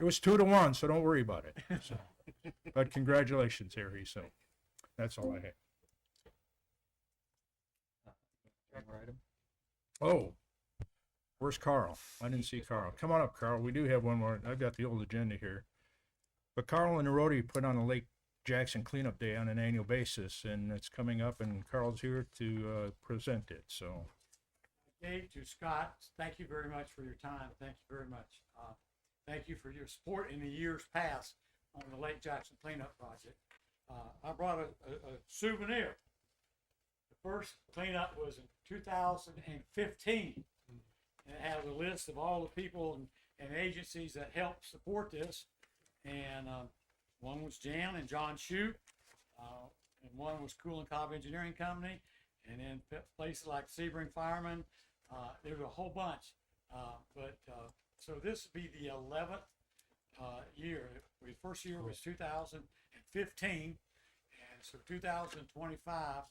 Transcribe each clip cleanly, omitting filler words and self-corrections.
It was 2-1, so don't worry about it. So, but congratulations, Harry. So that's all I have. One more item. Oh, where's Carl? I didn't see Carl. Come on up, Carl. We do have one more. I've got the old agenda here. But Carl and the Rotary put on a Lake Jackson cleanup day on an annual basis, and it's coming up, and Carl's here to present it. So, Dave, to Scott, thank you very much for your time. Thank you very much. Thank you for your support in the years past on the Lake Jackson cleanup project. I brought a souvenir. The first cleanup was in 2015. And it has a list of all the people and agencies that helped support this. And one was Jan and John Shute, and one was Cool and Cobb Engineering Company, and then places like Sebring Fireman. There's a whole bunch. So this would be the 11th year. The first year was 2015, and so 2025,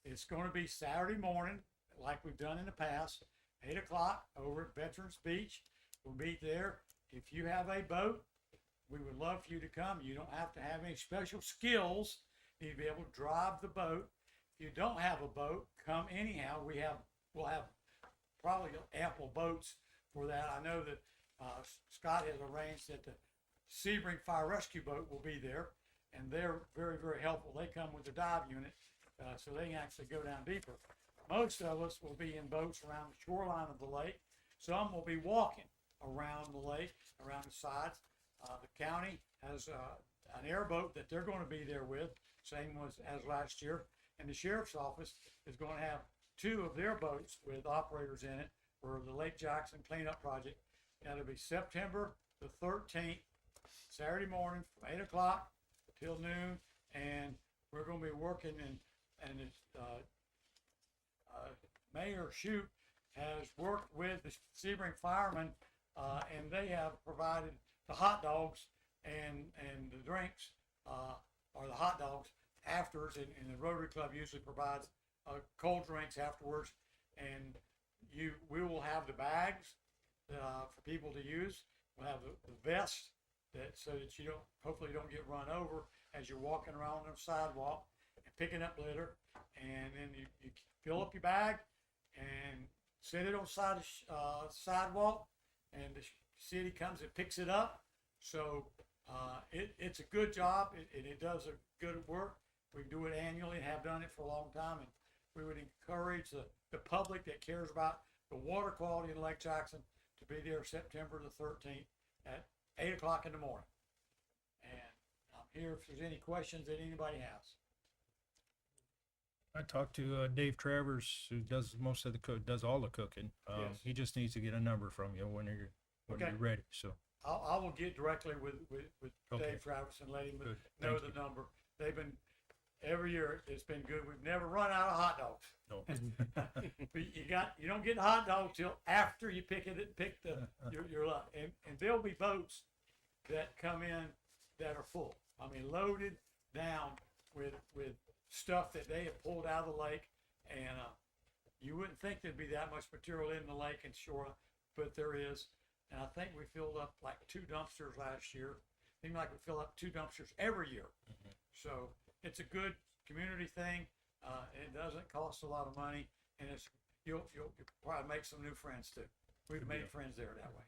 it's going to be Saturday morning, like we've done in the past, 8 o'clock over at Veterans Beach. We'll meet there. If you have a boat, we would love for you to come. You don't have to have any special skills. You need to be able to drive the boat. If you don't have a boat, come anyhow. We'll have probably ample boats for that. I know that Scott has arranged that the Sebring Fire Rescue Boat will be there, and they're very, very helpful. They come with the dive unit, so they can actually go down deeper. Most of us will be in boats around the shoreline of the lake. Some will be walking around the lake, around the sides. The county has an airboat that they're going to be there with, same as last year. And the sheriff's office is going to have 2 of their boats with operators in it for the Lake Jackson cleanup project. And it'll be September the 13th, Saturday morning from 8 o'clock till noon. And we're going to be working and Mayor Shute has worked with the Sebring firemen, and they have provided the hot dogs and the drinks, or the hot dogs afterwards, and the Rotary Club usually provides cold drinks afterwards. And we will have the bags for people to use. We'll have the vest so that you hopefully don't get run over as you're walking around the sidewalk and picking up litter. And then you fill up your bag and set it on the side of sidewalk, and the city comes and picks it up. So it's a good job, and it does a good work. We do it annually and have done it for a long time, and we would encourage the public that cares about the water quality in Lake Jackson to be there September the 13th at 8 o'clock in the morning. And I'm here if there's any questions that anybody has. I talked to Dave Travers, who does most of the does all the cooking. Yes. He just needs to get a number from you when you're Okay. ready. So, I will get directly with Okay. Dave Travis and let him Good. know Thank the number. They've been, every year it's been good. We've never run out of hot dogs. no. But you don't get hot dogs till after you pick your lot. And there'll be boats that come in that are full. I mean, loaded down with stuff that they have pulled out of the lake. And you wouldn't think there'd be that much material in the lake and shore, but there is. And I think we filled up like 2 dumpsters last year. Seems like we fill up 2 dumpsters every year. Mm-hmm. So it's a good community thing. It doesn't cost a lot of money, and you'll probably make some new friends too. We've made friends there that way.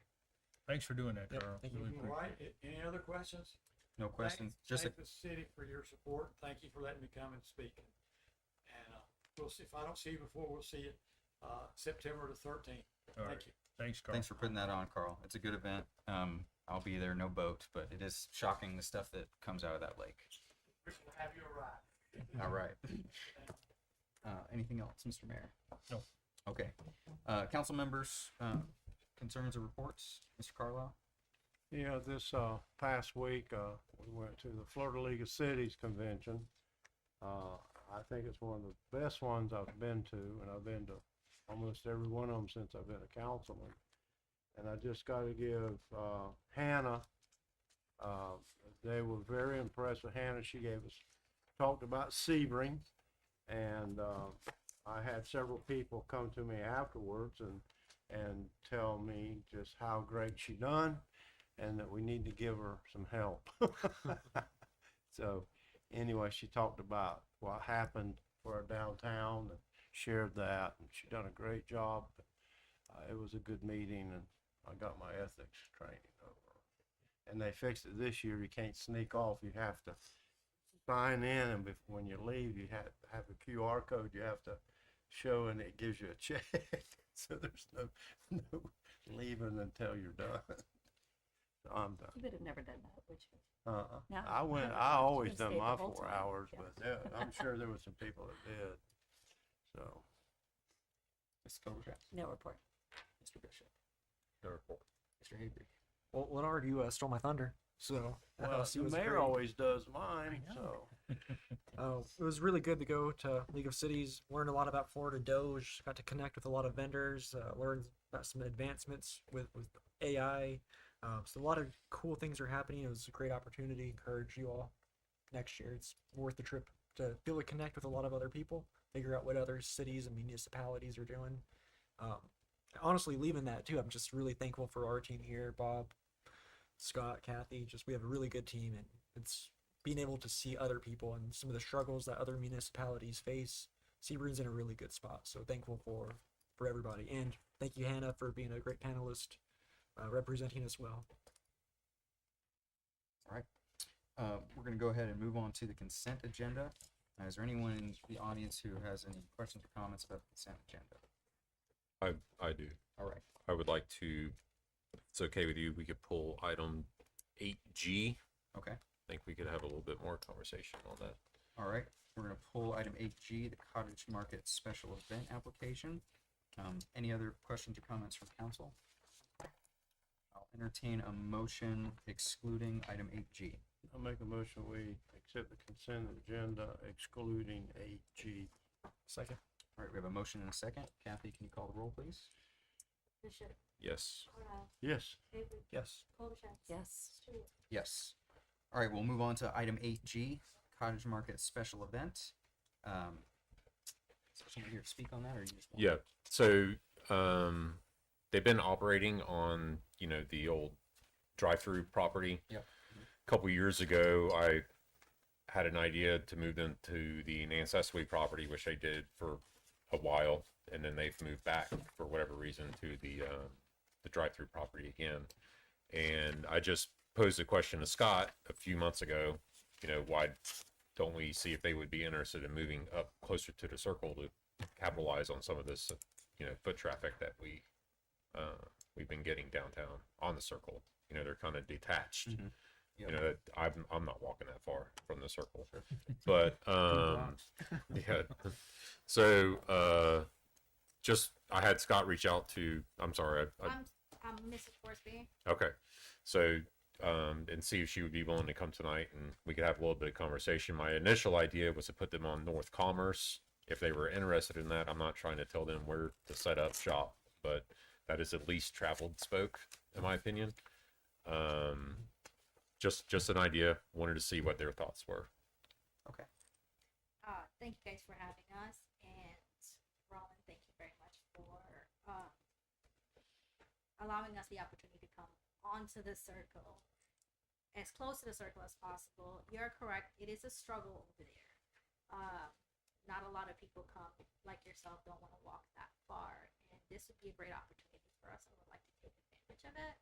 Thanks for doing that, Carl. thank you. Really All appreciate right. Any other questions? No questions. Thank the city for your support. Thank you for letting me come and speak. And we'll see. If I don't see you before, we'll see you September the 13th. All right. Thank you. Thanks, Carl. Thanks for putting that on, Carl. It's a good event. I'll be there, no boat, but it is shocking the stuff that comes out of that lake. We'll have you arrive. All right. Anything else, Mr. Mayor? No. Okay. Council members, concerns or reports? Mr. Carlisle? Yeah, this past week we went to the Florida League of Cities convention. I think it's one of the best ones I've been to, and I've been to almost every one of them since I've been a councilman. And I just got to give Hannah, they were very impressed with Hannah. She talked about Sebring, and I had several people come to me afterwards and tell me just how great she done. and that we need to give her some help. So anyway, she talked about what happened for our downtown and shared that, and she done a great job. It was a good meeting, and I got my ethics training over. And they fixed it this year. You can't sneak off. You have to sign in, and when you leave, you have a QR code you have to show, and it gives you a check. So there's no leaving until you're done. So I'm done. You would have never done that, would you? No. I always Just stayed done the my whole 4 time. hours, Yeah. but yeah, I'm sure there were some people that did. So, Mr. Colbert, No report. Mr. Bishop, No report. Mr. Habry. Well, Leonard, you stole my thunder. So well, LSU the was mayor great. always does mine, I so. It was really good to go to League of Cities, learn a lot about Florida Doge, got to connect with a lot of vendors, learn about some advancements with AI. So a lot of cool things are happening. It was a great opportunity. Encourage you all next year. It's worth the trip to be able to connect with a lot of other people, figure out what other cities and municipalities are doing. Honestly, leaving that too, I'm just really thankful for our team here, Bob, Scott, Kathy. Just we have a really good team, and it's being able to see other people and some of the struggles that other municipalities face. Sebring's in a really good spot, so thankful for everybody, and thank you, Hannah, for being a great panelist, representing us well. All right. We're going to go ahead and move on to the consent agenda. Is there anyone in the audience who has any questions or comments about the consent agenda? I do. All right. I would like to, if it's okay with you, we could pull item 8G. Okay. I think we could have a little bit more conversation on that. All right. We're going to pull item 8G, the Cottage Market Special Event Application. Any other questions or comments from council? I'll entertain a motion excluding item 8G. I'll make a motion, we accept the consent agenda excluding 8G. Second. All right. We have a motion and a second. Kathy, can you call the roll, please? Bishop, Yes. Corral, Yes. Avery, Yes. Colchester. Yes. Stewart. Yes. All right, we'll move on to item 8G, Cottage Market Special Event. Is there someone here to speak on that, or you just want? Yeah. So they've been operating on, the old drive-through property. Yep. A couple years ago, I had an idea to move them to the Nancesway property, which they did for a while, and then they've moved back for whatever reason to the drive-through property again. And I just posed a question to Scott a few months ago, why don't we see if they would be interested in moving up closer to the circle to capitalize on some of this, foot traffic that we've been getting downtown on the circle. They're kind of detached. Mhm. Yep. That I'm not walking that far from the circle, but yeah. So just I had Scott reach out to. I'm sorry. I'm Mrs. Forsby. Okay. So, and see if she would be willing to come tonight and we could have a little bit of conversation. My initial idea was to put them on North Commerce. If they were interested in that, I'm not trying to tell them where to set up shop, but that is at least traveled spoke, in my opinion. Just an idea. Wanted to see what their thoughts were. Okay. Thank you guys for having us, and Roland, thank you very much for allowing us the opportunity to come onto the circle, as close to the circle as possible. You're correct; it is a struggle over there. Not a lot of people come, like yourself, don't want to walk that far, and this would be a great opportunity for us. I would like to take advantage of it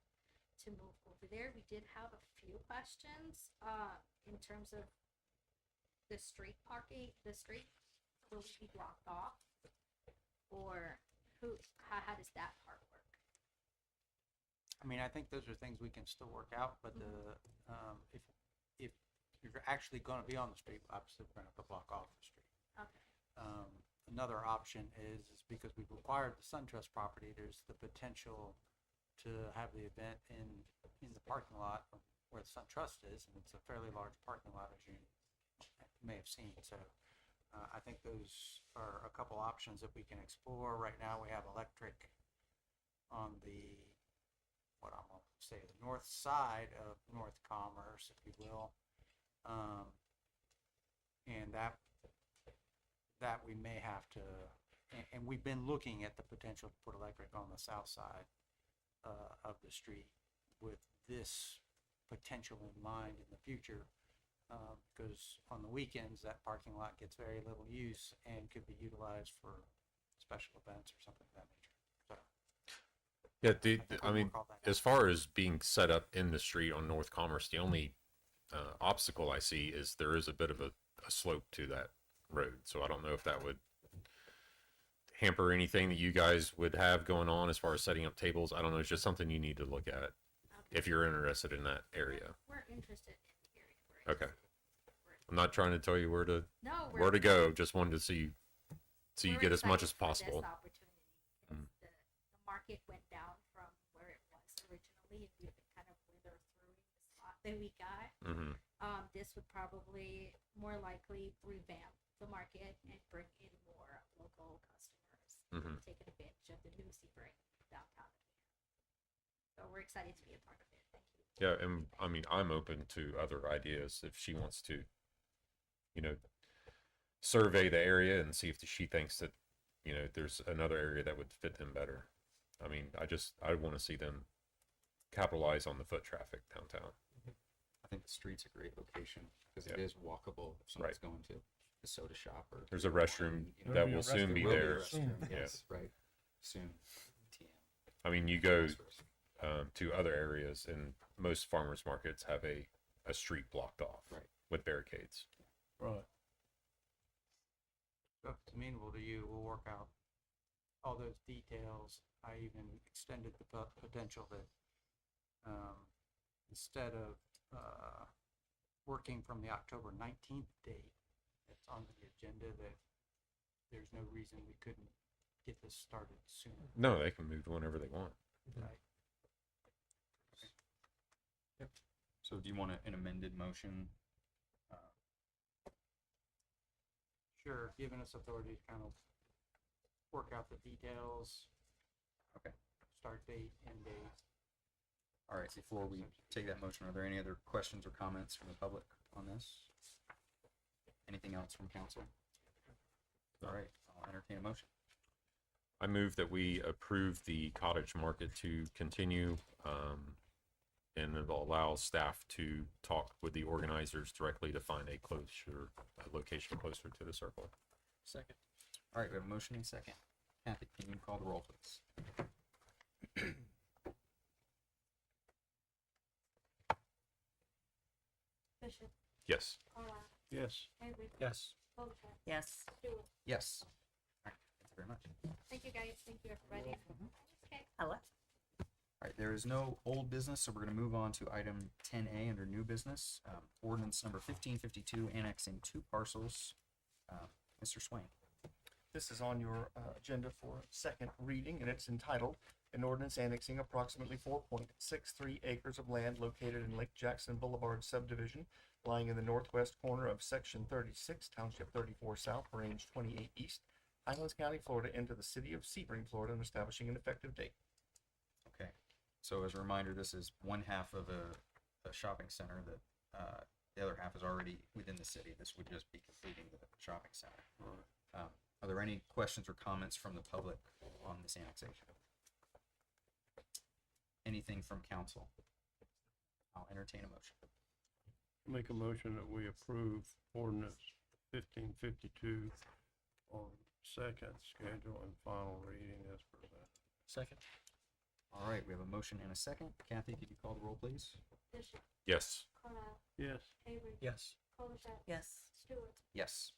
to move over there. We did have a few questions in terms of the street parking. The street will be blocked off, or how does that part work? I mean, I think those are things we can still work out, but if you're actually going to be on the street, obviously we're going to have to block off the street. Okay. Another option is because we've acquired the SunTrust property, there's the potential to have the event in the parking lot where the SunTrust is, and it's a fairly large parking lot, as you may have seen. So I think those are a couple options that we can explore. Right now, we have electric on the, what I'm going to say, the north side of North Commerce, if you will. And that we may have to, and we've been looking at the potential to put electric on the south side of the street with this potential in mind in the future. Because on the weekends, that parking lot gets very little use and could be utilized for special events or something of that nature. So Yeah, think I we'll mean, work all that as out. far as being set up in the street on North Commerce, the only obstacle I see is there is a bit of a slope to that road. So I don't know if that would hamper anything that you guys would have going on as far as setting up tables. I don't know. It's just something you need to look at if you're interested in that area. We're interested in the area. We're Okay. interested. I'm not trying to tell you where to No, go. Just wanted to see you we're get as much as excited for this possible. opportunity. The market went down from where it was originally, and we've been kind of wither through the spot that we got. Hmm. This would probably more likely revamp the market and bring in more local customers, Mhm. taking advantage of the new Sebring downtown. So we're excited to be a part of it. Thank you. Yeah, and I mean, I'm open to other ideas if she wants to, survey the area and see if she thinks that, there's another area that would fit them better. I mean, I want to see them capitalize on the foot traffic downtown. I think the street's a great location because it Yeah. is walkable if someone's going to the soda shop or. There's a restroom you know, that be a will soon be restroom. will there. a restroom, Soon. Yes, right. Soon. TM. I mean, you go to other areas, and most farmers markets have a street blocked off Right. with barricades. Right. So if it's amenable to you, we'll work out all those details. I even extended the potential that instead of working from the October 19th date that's on the agenda, that there's no reason we couldn't get this started sooner. No, they can move whenever they want. Right? So do you want an amended motion? Sure, giving us authority to kind of work out the details. Okay. Start date, end date. All right, before we take that motion, are there any other questions or comments from the public on this? Anything else from council? All right, I'll entertain a motion. I move that we approve the cottage market to continue, and it'll allow staff to talk with the organizers directly to find a location closer to the circle. Second. All right, we have a motion and a second. Kathy, can you call the roll, please? Bishop, Yes. Carlisle, Yes. Avery, Yes. Bolichak, Yes. Stewart. Yes. All right, thank you very much. Thank you, guys. Thank you, everybody. Okay. I left. All right, there is no old business, so we're going to move on to item 10A under new business. Ordinance number 1552, annexing 2 parcels. Mr. Swain. This is on your agenda for second reading, and it's entitled, "An Ordinance Annexing Approximately 4.63 Acres of Land Located in Lake Jackson Boulevard Subdivision, lying in the northwest corner of Section 36, Township 34 South, Range 28 East, Highlands County, Florida, into the City of Sebring, Florida, and establishing an effective date." Okay, so as a reminder, this is one half of a shopping center that the other half is already within the city. This would just be completing the shopping center. Are there any questions or comments from the public on this annexation? Anything from council? I'll entertain a motion. Make a motion that we approve ordinance 1552 on second schedule and final reading as presented. Second. All right, we have a motion and a second. Kathy, could you call the roll, please? Bishop, Yes. Carlisle, Yes. Avery, Yes. Bolichak, Yes. Stewart. Yes.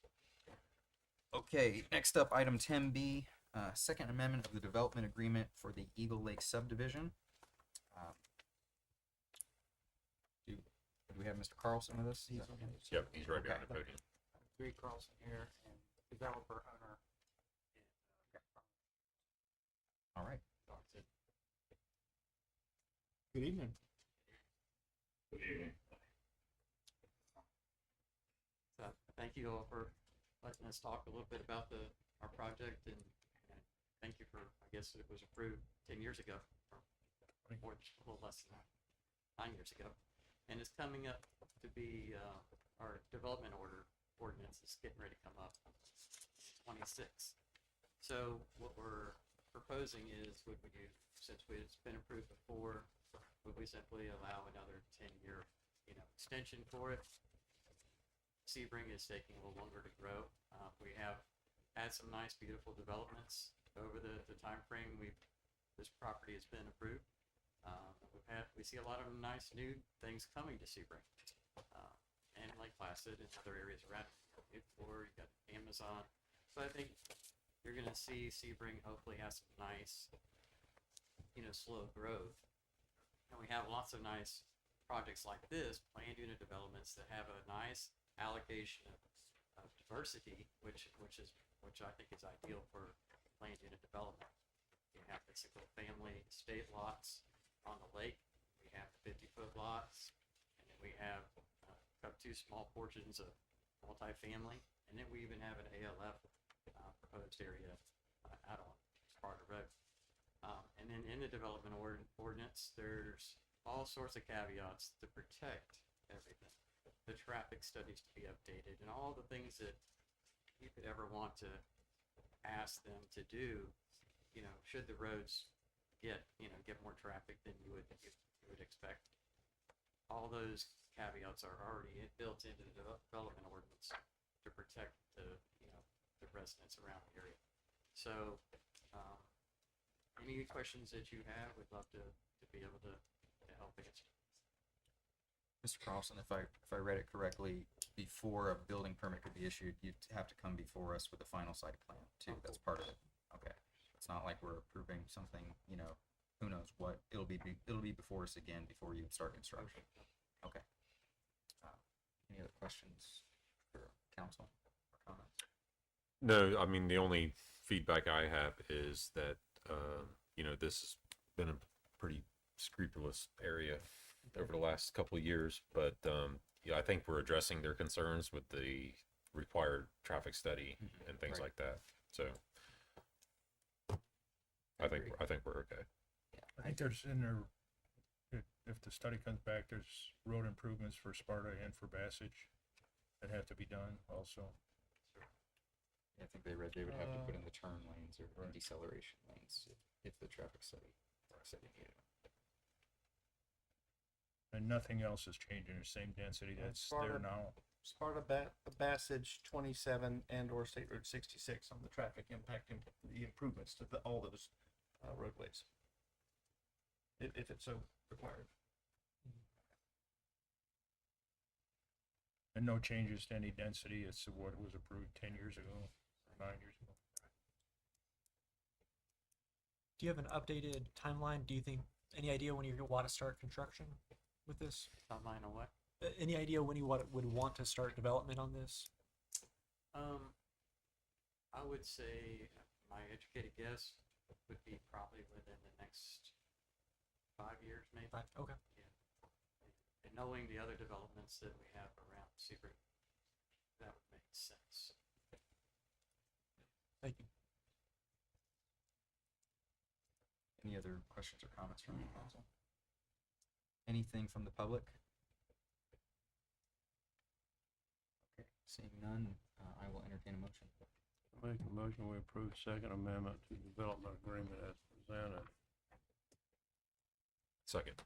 Okay, next up, item 10B, Second Amendment of the Development Agreement for the Eagle Lake subdivision. Do we have Mr. Carlson with us? Yep, he's right behind Okay. the podium. Greg Carlson here, and developer owner. All right. Good evening. So thank you all for letting us talk a little bit about our project, and thank you for, I guess it was approved 10 years ago, or more, a little less than that, 9 years ago. And it's coming up to be, our development ordinance is getting ready to come up, 26. So what we're proposing is, since it's been approved before, would we simply allow another 10-year, extension for it? Sebring is taking a little longer to grow. We have had some nice, beautiful developments over the time frame this property has been approved. We see a lot of nice new things coming to Sebring, and Lake Placid and other areas around it. You got Amazon, so I think you're going to see Sebring hopefully has some nice, slow growth. And we have lots of nice projects like this, planned unit developments that have a nice allocation of diversity, which I think is ideal for planned unit development. You have the single family estate lots on the lake. We have the 50-foot lots, and then we have two small portions of multifamily, and then we even have an ALF proposed area out on Sparta Road. And then in the development ordinance, there's all sorts of caveats to protect everything. The traffic studies to be updated, and all the things that you could ever want to ask them to do, should the roads get more traffic than you would expect. All those caveats are already built into the development ordinance to protect the residents around the area. So, any questions that you have, we'd love to be able to help answer. Mr. Carlson, if I read it correctly, before a building permit could be issued, you'd have to come before us with a final site plan too. That's part of it. Okay. It's not like we're approving something, who knows what. It'll be before us again before you start construction. Okay. Any other questions for council or comments? No, I mean, the only feedback I have is that, this has been a pretty scrupulous area over the last couple of years, but, I think we're addressing their concerns with the required traffic study and things Right. like that. So I think we're okay. I think there's in there, if the study comes back, there's road improvements for Sparta and for Bassage that have to be done also. I think they would have to put in the turn lanes or Right. deceleration lanes if the traffic study needed. And nothing else is changing, the same density that's there now. Sparta, Bassage 27 and/or State Road 66 on the traffic impacting the improvements to all those roadways, if it's so required. And no changes to any density, it's what was approved 10 years ago, 9 years ago. Do you have an updated timeline? Do you think any idea when you want to start construction with this? Timeline on what? Any idea when you would want to start development on this? I would say my educated guess would be probably within the next 5 years, maybe. Okay. And knowing the other developments that we have around Sebring, that would make sense. Thank you. Any other questions or comments from the council? Anything from the public? Okay, seeing none, I will entertain a motion. Make a motion, we approve second amendment to development agreement as presented. Second.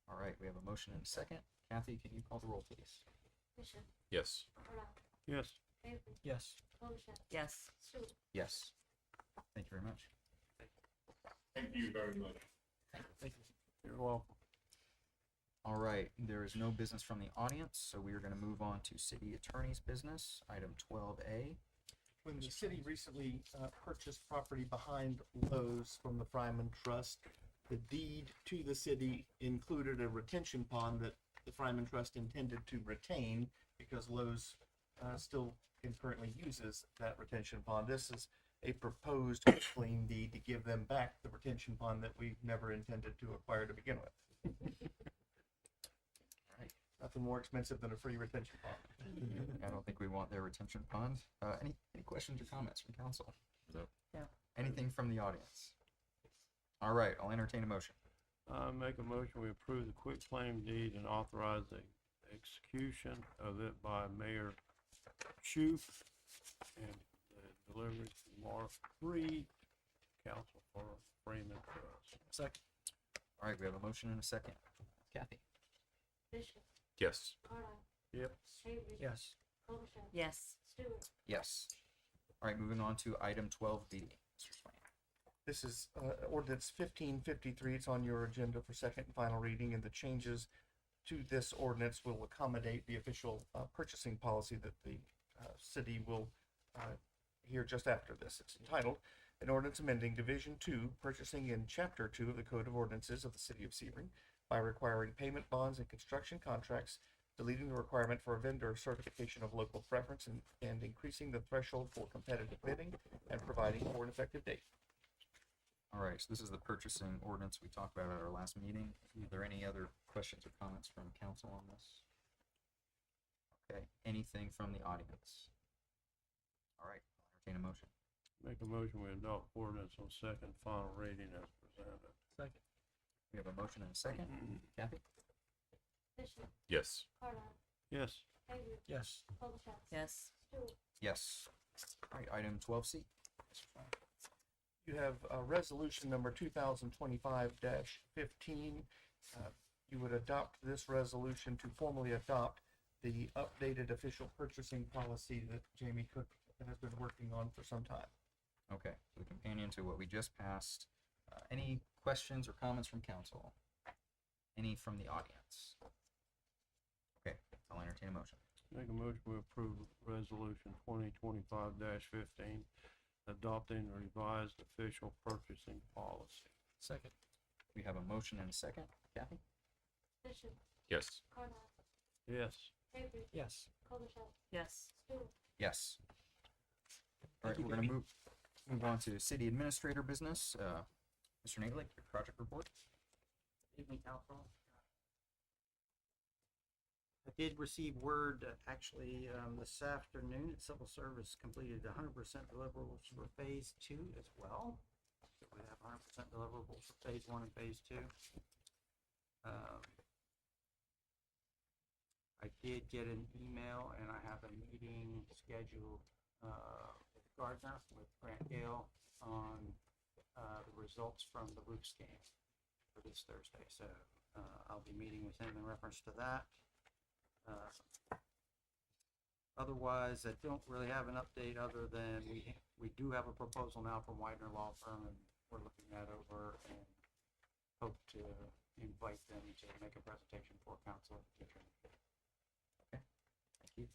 All right, we have a motion and a second. Kathy, can you call the roll, please? Bishop, Yes. Morale, Yes. Avery, Yes. Bochamp, Yes. Stewart. Yes. Thank you very much. Thank you very much. Thank you. You're welcome. All right, there is no business from the audience, so we are going to move on to city attorney's business, item 12A. When the city recently purchased property behind Lowe's from the Fryman Trust, the deed to the city included a retention pond that the Fryman Trust intended to retain because Lowe's still currently uses that retention pond. This is a proposed clean deed to give them back the retention pond that we never intended to acquire to begin with. Right. Nothing more expensive than a free retention pond. I don't think we want their retention pond. Any questions or comments from council? No. No. Anything from the audience? All right, I'll entertain a motion. Make a motion, we approve the quitclaim deed and authorize the execution of it by Mayor Shoup and the delivery to Mark Reed, Council for Freeman Trust. Second. All right, we have a motion and a second. Kathy? Bishop, Yes. Carlisle, Yep. Avery, Yes. Colchester, Yes. Stewart. Yes. All right, moving on to item 12B. Mr. Swain. This is ordinance 1553. It's on your agenda for second and final reading, and the changes to this ordinance will accommodate the official purchasing policy that the city will hear just after this. It's entitled, "An Ordinance Amending Division 2, Purchasing in Chapter 2 of the Code of Ordinances of the City of Sebring by requiring payment bonds and construction contracts, deleting the requirement for a vendor certification of local preference, and increasing the threshold for competitive bidding, and providing for an effective date." All right, so this is the purchasing ordinance we talked about at our last meeting. Are there any other questions or comments from council on this? Okay, anything from the audience? All right, I'll entertain a motion. Make a motion, we adopt ordinance on second final reading as presented. Second. We have a motion and a second. Kathy? Bishop, Yes. Carlisle, Yes. Avery, Yes. Colchester, Yes. Stewart. Yes. All right, item 12C. Mr. Swain. You have resolution number 2025-15. You would adopt this resolution to formally adopt the updated official purchasing policy that Jamie Cook has been working on for some time. Okay, so the companion to what we just passed. Any questions or comments from council? Any from the audience? Okay, I'll entertain a motion. Make a motion, we approve resolution 2025-15, adopting revised official purchasing policy. Second. We have a motion and a second. Kathy? Bishop, Yes. Carlisle, Yes. Avery, Yes. Colchester, Yes. Stewart. Yes. All right, Thank you, we're gonna Jamie. move on to city administrator business. Mr. Nately, your project report. Evening, council. I did receive word, actually, this afternoon, that Civil Service completed 100% deliverables for Phase 2 as well. So we have 100% deliverables for Phase 1 and Phase 2. I did get an email, and I have a meeting scheduled with Gardner, with Grant Gale, on the results from the roof scan for this Thursday. So I'll be meeting with him in reference to that. Otherwise, I don't really have an update other than we do have a proposal now from Widener Law Firm, and we're looking that over and hope to invite them to make a presentation for council. Thank you.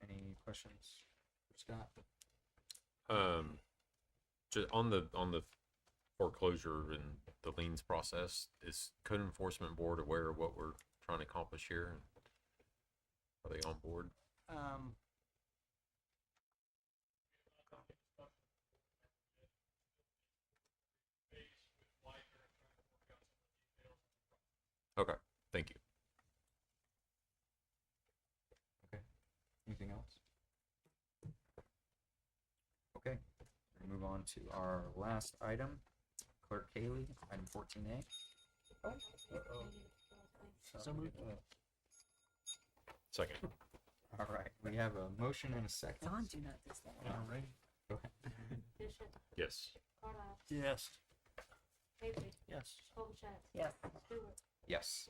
Any questions for Scott? Just on the foreclosure and the liens process, is code enforcement board aware of what we're trying to accomplish here? Are they on board? Okay, thank you. Okay. Anything else? Okay. We're gonna move on to our last item. Clerk Haley, item 14A. So moved. Second. All right, we have a motion and a second. Don, do not this that. All right. Go ahead. Bishop, Yes. Carlisle, Yes. Avery, Yes. Colchester, Yes. Stewart. Yes.